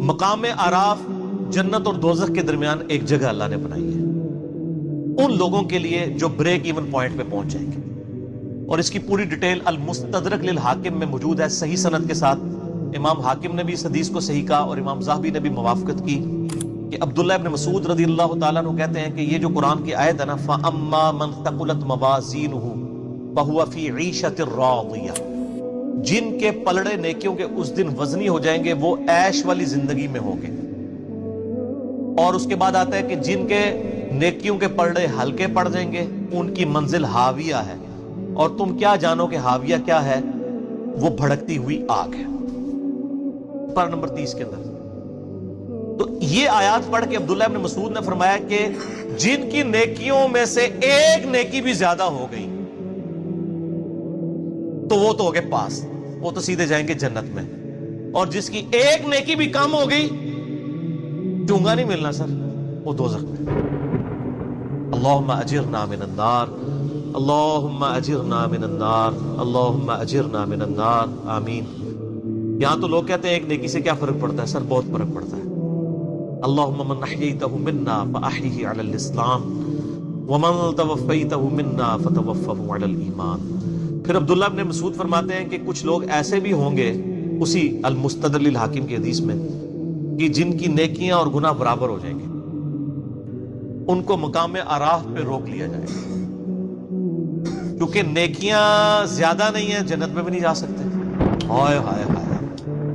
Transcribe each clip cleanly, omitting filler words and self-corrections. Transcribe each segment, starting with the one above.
مقام عراف جنت اور دوزخ کے درمیان ایک جگہ اللہ نے بنائی ہے ان لوگوں کے لیے جو بریک ایون پوائنٹ پہ پہنچ جائیں گے، اور اس کی پوری ڈیٹیل المستدرک للحاکم میں موجود ہے صحیح سند کے ساتھ۔ امام حاکم نے بھی اس حدیث کو صحیح کہا اور امام ذہبی نے بھی موافقت کی کہ عبداللہ ابن مسعود رضی اللہ تعالیٰ عنہ کہتے ہیں کہ یہ جو قرآن کی آیت ہے نا، فَأَمَّا مَنْ ثَقُلَتْ مَوَازِينُهُ فَهُوَ فِي عِيشَةٍ رَاضِيَةٍ، جن کے پلڑے نیکیوں کے اس دن وزنی ہو جائیں گے وہ عیش والی زندگی میں ہوں گے۔ اور اس کے بعد آتا ہے کہ جن کے نیکیوں کے پلڑے ہلکے پڑ جائیں گے ان کی منزل حاویہ ہے، اور تم کیا جانو کہ حاویہ کیا ہے؟ وہ بھڑکتی ہوئی آگ ہے، پر نمبر 30 کے اندر۔ تو یہ آیات پڑھ کے عبداللہ ابن مسعود نے فرمایا کہ جن کی نیکیوں میں سے ایک نیکی بھی زیادہ ہو گئی تو وہ تو ہو گئے پاس، وہ تو سیدھے جائیں گے جنت میں، اور جس کی ایک نیکی بھی کم ہو گئی چونگا نہیں ملنا سر، وہ دوزخ میں۔ اللہم اجرنا من النار، اللہم اجرنا من النار، اللہم اجرنا من النار، آمین۔ یہاں تو لوگ کہتے ہیں ایک نیکی سے کیا فرق پڑتا ہے؟ سر بہت فرق پڑتا ہے۔ اللہم من احییتہ منا فاحیہ علی الاسلام ومن توفیتہ منا فتوفہ علی الایمان۔ پھر عبداللہ ابن مسعود فرماتے ہیں کہ کچھ لوگ ایسے بھی ہوں گے اسی المستدرک للحاکم کی حدیث میں کہ جن کی نیکیاں اور گناہ برابر ہو جائیں گے، ان کو مقام عراف پہ روک لیا جائے گا، کیونکہ نیکیاں زیادہ نہیں ہیں، جنت میں بھی نہیں جا سکتے۔ ہائے ہائے ہائے،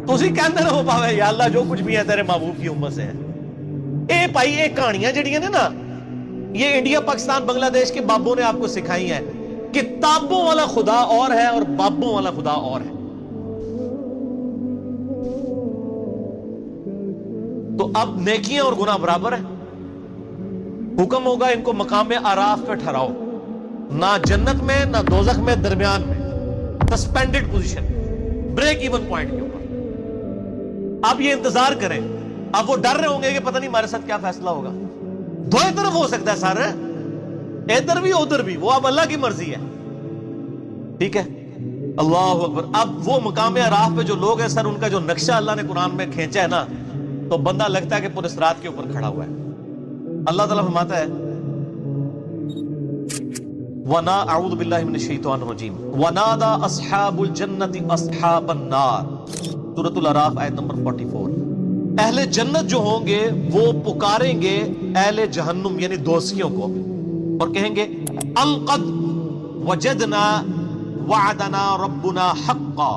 تو اسی کے اندر ہو پاوے یا اللہ جو کچھ بھی ہے تیرے محبوب کی امت سے ہے۔ اے بھائی یہ کہانیاں جڑیاں نے نا، یہ انڈیا پاکستان بنگلہ دیش کے بابوں نے آپ کو سکھائی ہیں۔ کتابوں والا خدا اور ہے اور بابوں والا خدا اور ہے۔ تو اب نیکیاں اور گناہ برابر ہیں، حکم ہوگا ان کو مقام عراف پہ ٹھہراؤ، نہ جنت میں نہ دوزخ میں، درمیان میں، suspended position, break even point کے اوپر۔ اب یہ انتظار کریں، اب وہ ڈر رہے ہوں گے کہ پتہ نہیں ہمارے ساتھ کیا فیصلہ ہوگا۔ دو طرف ہو سکتا ہے سر، ادھر بھی ادھر بھی، وہ اب اللہ کی مرضی ہے، ٹھیک ہے۔ اللہ اکبر۔ اب وہ مقام عراف پہ جو لوگ ہیں سر، ان کا جو نقشہ اللہ نے قرآن میں کھینچا ہے نا، تو بندہ لگتا ہے کہ پورے صراط کے اوپر کھڑا ہوا ہے۔ اللہ تعالیٰ فرماتا ہے اعوذ باللہ من الشیطان الرجیم وَنَادَى أَصْحَابُ الْجَنَّةِ أَصْحَابَ النَّارِ، سورۃ الاعراف آیت نمبر 44۔ اہل جنت جو ہوں گے وہ پکاریں گے اہل جہنم یعنی دوزخیوں کو، اور کہیں گے ان قد وجدنا وعدنا ربنا حقا،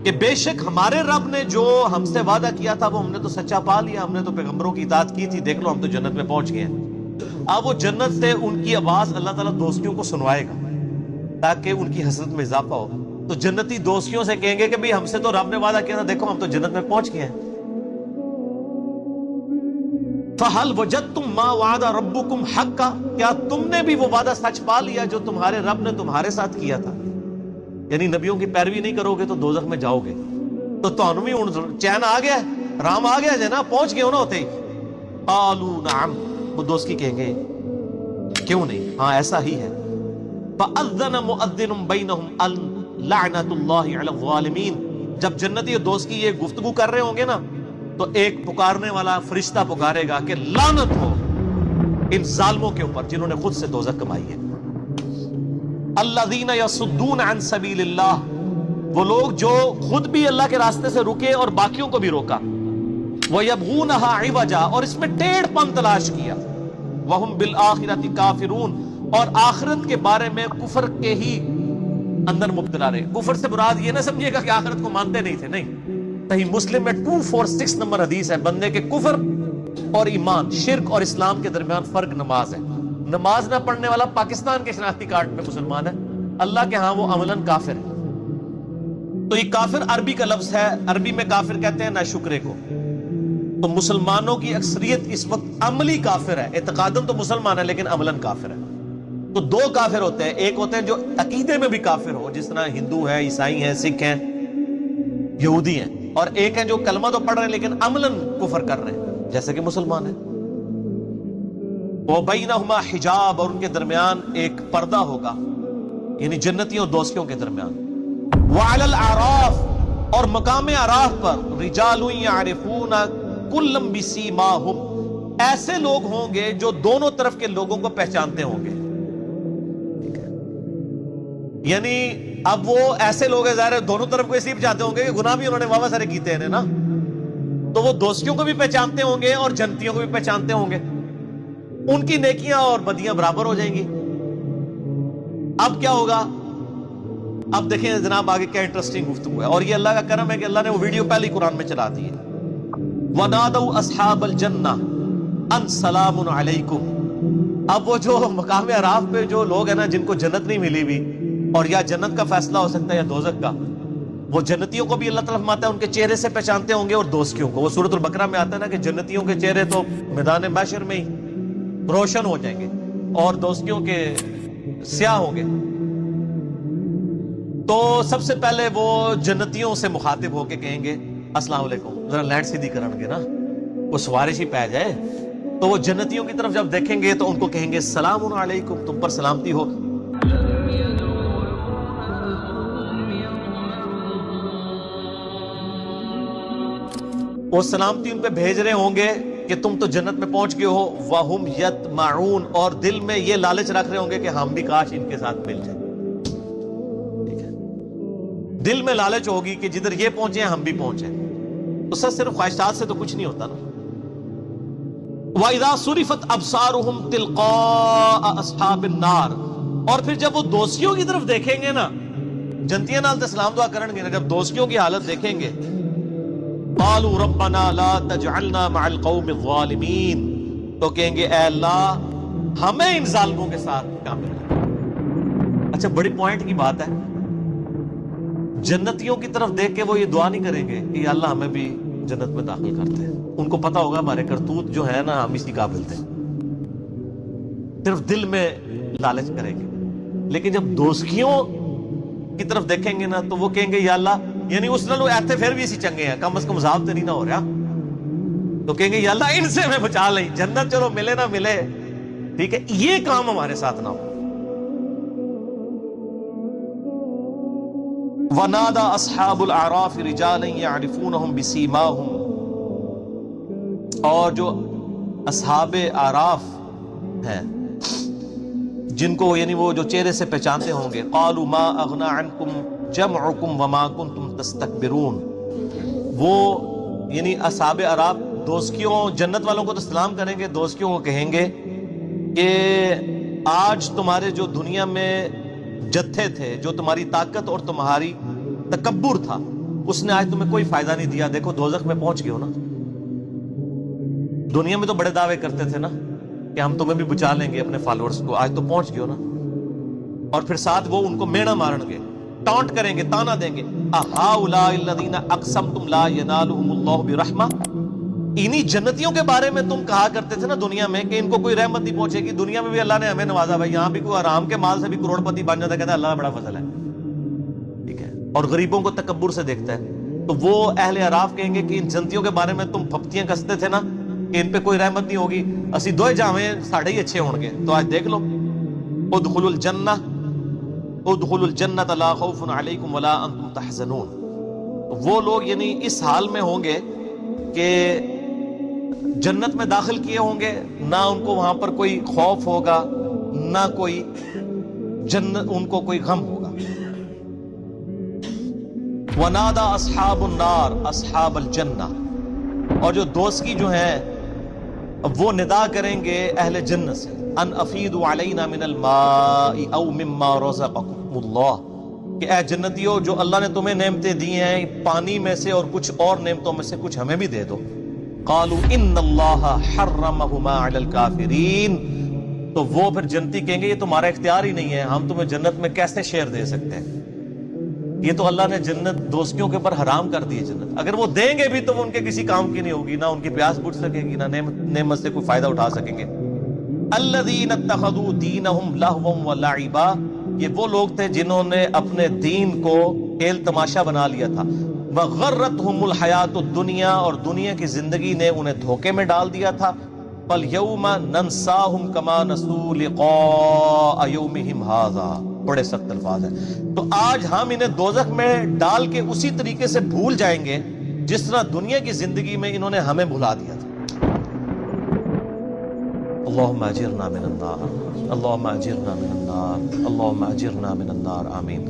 کہ بے شک ہمارے رب نے جو ہم سے وعدہ کیا تھا وہ ہم نے تو سچا پا لیا، ہم نے تو پیغمبروں کی اطاعت کی تھی، دیکھ لو ہم تو جنت میں پہنچ گئے ہیں۔ اب وہ جنت سے ان کی آواز اللہ تعالیٰ دوستیوں کو سنوائے گا تاکہ ان کی حسرت میں اضافہ ہو۔ تو جنتی دوستیوں سے کہیں گے کہ بھئی ہم سے تو رب نے وعدہ کیا تھا، دیکھو ہم تو جنت میں پہنچ گئے ہیں۔ فَهَلْ وَجَدْتُمْ مَا وَعَدَ رَبُّكُمْ حَقًّا، کیا تم نے بھی وہ وعدہ سچ پا لیا جو تمہارے رب نے تمہارے ساتھ کیا تھا؟ یعنی نبیوں کی پیروی نہیں کرو گے تو دوزخ میں جاؤ گے۔ تو تانوں بھی چین آ گیا، رام آ گیا جنا، پہنچ گئے ہونا ہوتے ہی۔ قالوا نعم، وہ دوست کی کہیں گے کیوں نہیں، ہاں ایسا ہی ہے۔ فَأَذَّنَ مُؤَذِّنٌ بَيْنَهُمْ لَعْنَةُ اللَّهِ عَلَى الظَّالِمِينَ۔ جب جنتی اور دوست کی یہ گفتگو کر رہے ہوں گے نا، تو ایک پکارنے والا فرشتہ پکارے گا کہ لعنت ہو ان ظالموں کے اوپر جنہوں نے خود سے دوزخ کمائی ہے۔ الذین یصدون عن سبیل اللہ، وہ لوگ جو خود بھی اللہ کے راستے سے رکے اور باقیوں کو بھی روکا۔ وَيَبْغُونَهَا عِوَجًا، اور اس میں ٹیڑھ پن تلاش کیا۔ وَهُمْ بِالْآخِرَةِ کافرون، اور آخرت کے بارے میں کفر کے ہی اندر مبتلا رہے۔ کفر سے مراد یہ نہ سمجھیے گا کہ آخرت کو مانتے نہیں تھے، نہیں۔ صحیح مسلم میں 246 نمبر حدیث ہے، بندے کے کفر اور ایمان، شرک اور اسلام کے درمیان فرق نماز ہے۔ نماز نہ پڑھنے والا پاکستان کے شناختی کارڈ میں مسلمان ہے، اللہ کے ہاں وہ عملاً کافر ہے۔ تو یہ کافر عربی کا لفظ ہے، عربی میں کافر کہتے ہیں ناشکرے کو۔ تو مسلمانوں کی اکثریت اس وقت عملی کافر ہے، اعتقاداً تو مسلمان ہے لیکن عملاً کافر ہے۔ تو دو کافر ہوتے ہیں، ایک ہوتے ہیں جو عقیدے میں بھی کافر ہو، جس طرح ہندو ہیں، عیسائی ہیں، سکھ ہیں، یہودی ہیں، اور ایک ہیں جو کلمہ تو پڑھ رہے ہیں لیکن عملاً کفر کر رہے ہیں جیسے کہ مسلمان ہیں۔ وَبَيْنَهُمَا حِجَاب، اور ان کے درمیان ایک پردہ ہوگا، یعنی جنتیوں اور دوستیوں کے درمیان۔ وَعَلَى الْأَعْرَافِ، اور مقام عراف پر رجال یعرفون کلم بسیماہم، ایسے لوگ ہوں گے جو دونوں طرف کے لوگوں کو پہچانتے ہوں گے. یعنی اب وہ ایسے لوگ ہیں، ظاہر ہے دونوں طرف کو اس لیے پہچانتے ہوں گے کہ گناہ بھی انہوں نے واہ سارے کیتے ہیں نا، تو وہ دوستیوں کو بھی پہچانتے ہوں گے اور جنتیوں کو بھی پہچانتے ہوں گے. ان کی نیکیاں اور بدیاں برابر ہو جائیں گی. اب کیا ہوگا؟ اب دیکھیں جناب آگے کیا انٹرسٹنگ گفتگو ہے، اور یہ اللہ کا کرم ہے کہ اللہ نے وہ ویڈیو پہلے قرآن میں چلا دی ہے. وَنَادَوْا أَصْحَابَ الْجَنَّةِ أَنْ سَلَامٌ عَلَيْكُمْ. اب وہ جو مقام عراف پہ جو لوگ ہیں نا، جن کو جنت نہیں ملی بھی، اور یا جنت کا فیصلہ ہو سکتا ہے یا دوزخ کا، وہ جنتیوں کو بھی اللہ تعالیٰ فرماتا ہے ان کے چہرے سے پہچانتے ہوں گے، اور دوستیوں کو. وہ سورۃ البقرہ میں آتا ہے نا کہ جنتیوں کے چہرے تو میدان محشر میں ہی روشن ہو جائیں گے اور دوستیوں کے سیاہ ہوں گے. تو سب سے پہلے وہ جنتیوں سے مخاطب ہو کے کہیں گے السلام علیکم، ذرا لینڈ سیدھی کرن گے نا، وہ سوارش ہی پہ جائے. تو وہ جنتیوں کی طرف جب دیکھیں گے تو ان کو کہیں گے سلام علیکم، تم پر سلامتی ہو. وہ سلامتی ان پہ بھیج رہے ہوں گے کہ تم تو جنت میں پہنچ گئے ہو. وَهُمْ يَطْمَعُونَ، اور دل میں یہ لالچ رکھ رہے ہوں گے کہ ہم بھی کاش ان کے ساتھ مل جائیں. ٹھیک ہے، دل میں لالچ ہوگی کہ جدھر یہ پہنچے ہیں ہم بھی پہنچے. تو سر صرف خواہشات سے تو کچھ نہیں ہوتا نا. وَإِذَا صُرِفَتْ أَبْصَارُهُمْ تِلْقَاءَ أَصْحَابِ النَّارِ، اور پھر جب وہ دوستیوں کی طرف دیکھیں گے نا، جنتیاں نال تے سلام دعا کرن گے نا، جب دوستیوں کی حالت دیکھیں گے قالوا ربنا لا تجعلنا مع القوم الظالمین، تو کہیں گے اے اللہ ہمیں ان ظالموں کے ساتھ کامل کر. اچھا بڑی پوائنٹ کی بات ہے، جنتیوں کی طرف دیکھ کے وہ یہ دعا نہیں کریں گے کہ یا اللہ ہمیں بھی جنت میں داخل کرتے ہیں. ان کو پتا ہوگا ہمارے کرتوت جو ہے نا ہم اسی قابل تھے، صرف دل میں لالچ کریں گے. لیکن جب دوستیوں کی طرف دیکھیں گے نا تو وہ کہیں گے یا اللہ، یعنی اس نالوں ایتھے پھر بھی اسی چنگے ہیں، کم از کم عذاب تو نہیں نہ ہو رہا. تو کہیں گے یا اللہ ان سے ہمیں بچا لیں، جنت چلو ملے نہ ملے، ٹھیک ہے، یہ کام ہمارے ساتھ نہ ہو. وَنَادَى أَصْحَابُ الْأَعْرَافِ رِجَالًا يَعْرِفُونَهُمْ بِسِيمَاهُمْ، اور جو اصحاب اعراف ہیں جن کو یعنی وہ جو چہرے سے پہچانتے ہوں گے، قَالُوا مَا أَغْنَى عَنْكُمْ جَمْعُكُمْ وَمَا كُنْتُمْ تَسْتَكْبِرُونَ. وہ یعنی اصحاب اعراف دوستیوں جنت والوں کو تو سلام کریں گے، دوستیوں کو کہیں گے کہ آج تمہارے جو دنیا میں جتھے تھے، جو تمہاری طاقت اور تمہاری تکبر تھا، اس نے آج تمہیں کوئی فائدہ نہیں دیا. دیکھو دوزخ میں پہنچ گئے ہو نا. دنیا میں تو بڑے دعوے کرتے تھے نا کہ ہم تمہیں بھی بچا لیں گے اپنے فالوورز کو، آج تو پہنچ گئے ہو نا. اور پھر ساتھ وہ ان کو مینا مارن گے، ٹانٹ کریں گے، تانا دیں گے. اَهَٰؤُلَاءِ الَّذِينَ أَقْسَمْتُمْ لَا يَنَالُهُمُ اللَّهُ بِرَحْمَةٍ، انہی جنتیوں کے بارے میں تم کہا کرتے تھے نا دنیا میں کہ ان کو کوئی رحمت نہیں پہنچے گی. دنیا میں بھی اللہ نے ہمیں نوازا بھائی، یہاں بھی کوئی آرام کے مال سے بھی کروڑ پتی بن جاتا ہے، کہتا ہے اللہ کا بڑا فضل ہے. ٹھیک ہے، اور غریبوں کو تکبر سے دیکھتا ہے. تو وہ اہل اعراف کہیں گے کہ ان جنتیوں کے بارے میں تم پھپتیاں کستے تھے نا کہ ان پہ کوئی رحمت نہیں ہوگی، اسی دوئے جاویں ساڑھے ہی اچھے ہوں گے. تو آج دیکھ لو، ادخلوا الجنہ ادخلوا الجنۃ لا خوف علیکم ولا انتم تحزنون. وہ لوگ یعنی اس حال میں ہوں گے کہ جنت میں داخل کیے ہوں گے، نہ ان کو وہاں پر کوئی خوف ہوگا، نہ کوئی جنت ان کو کوئی غم ہوگا. وَنَادَى أَصْحَابُ النَّارِ أَصْحَابَ الْجَنَّةِ، اور جو دوست کی جو ہیں وہ ندا کریں گے اہل جنت سے، ان افیدوا علینا من الماء او مما رزقکم اللہ، کہ اے جنتیوں جو اللہ نے تمہیں نعمتیں دی ہیں پانی میں سے اور کچھ اور نعمتوں میں سے کچھ ہمیں بھی دے دو. قالوا ان اللہ حرمہما علی الکافرین، تو وہ پھر جنتی کہیں گے یہ تمہارا اختیار ہی نہیں ہے، ہم تمہیں جنت میں کیسے شیئر دے سکتے ہیں، یہ تو اللہ نے جنت دوستیوں کے اوپر حرام کر دی ہے جنت. اگر وہ دیں گے بھی تو وہ ان کے کسی کام کی نہیں ہوگی، نہ ان کی پیاس بجھ سکے گی، نہ نعمت سے کوئی فائدہ اٹھا سکیں گے. الذین اتخذوا دینہم لہوا ولعبا، یہ وہ لوگ تھے جنہوں نے اپنے دین کو کھیل تماشا بنا لیا تھا. وغرتہم الحیات الدنیا، اور دنیا کی زندگی نے انہیں دھوکے میں ڈال دیا تھا. فالیوم ننساہم کما نسوا لقاء یومہم ھذا، بڑے سخت الفاظ ہیں. تو آج ہم انہیں دوزخ میں ڈال کے اسی طریقے سے بھول جائیں گے جس طرح دنیا کی زندگی میں انہوں نے ہمیں بھلا دیا تھا. اللہم اجرنا من النار، اللہم اجرنا من النار، اللہم اجرنا من النار، آمین.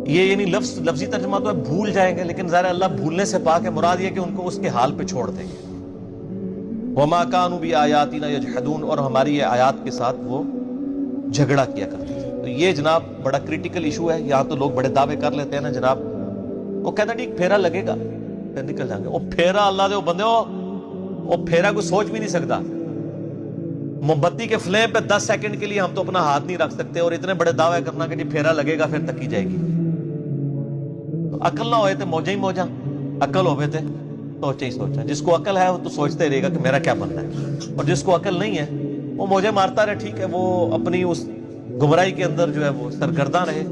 یہ یعنی لفظی ترجمہ تو ہے بھول جائیں گے، لیکن ظاہر اللہ بھولنے سے پاک ہے، مراد یہ کہ ان کو اس کے حال پہ چھوڑ دیں گے. وما كانوا بآیاتنا یجحدون، اور ہماری یہ آیات کے ساتھ وہ جھگڑا کیا کرتے تھے. تو یہ جناب بڑا کریٹیکل ایشو ہے. یہاں تو لوگ بڑے دعوے کر لیتے ہیں نا جناب، وہ کہتا ہے ٹھیک پھیرا لگے گا پھر نکل جائیں گے. وہ پھیرا اللہ دے وہ بندے وہ پھیرا کوئی سوچ بھی نہیں سکتا. موم بتی کے فلیم پہ 10 سیکنڈ کے لیے ہم تو اپنا ہاتھ نہیں رکھ سکتے، اور اتنے بڑے دعوے کرنا کہ جی پھیرا لگے گا پھر تکی جائے گی. عقل نہ ہوئے تھے موجہ ہی موجہ، عقل ہوئے تھے سوچے ہی سوچا. جس کو عقل ہے وہ تو سوچتے رہے گا کہ میرا کیا بننا ہے، اور جس کو عقل نہیں ہے وہ موجے مارتا رہے. ٹھیک ہے، وہ اپنی اس گمراہی کے اندر جو ہے وہ سرگرداں رہے.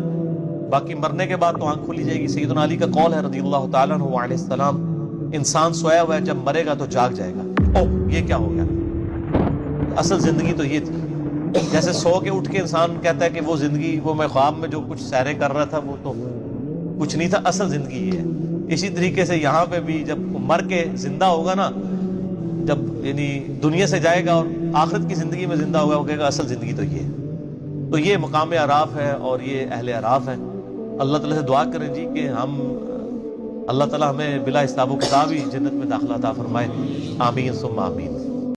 باقی مرنے کے بعد تو آنکھ کھلی جائے گی. سیدنا علی کا قول ہے رضی اللہ تعالیٰ عنہ علیہ السلام، انسان سویا ہوا ہے، جب مرے گا تو جاگ جائے گا. او یہ کیا ہو گیا؟ اصل زندگی تو یہ تھی. جیسے سو کے اٹھ کے انسان کہتا ہے کہ وہ زندگی، وہ میں خواب میں جو کچھ سیریں کر رہا تھا وہ تو کچھ نہیں تھا، اصل زندگی یہ ہے. اسی طریقے سے یہاں پہ بھی جب مر کے زندہ ہوگا نا، جب یعنی دنیا سے جائے گا اور آخرت کی زندگی میں زندہ ہوگا، وہ کہے گا اصل زندگی تو یہ ہے. تو یہ مقام اعراف ہے اور یہ اہل اعراف ہے. اللہ تعالیٰ سے دعا کریں جی کہ ہم اللہ تعالیٰ ہمیں بلا حساب و کتاب ہی جنت میں داخلہ عطا فرمائے. آمین ثم آمین.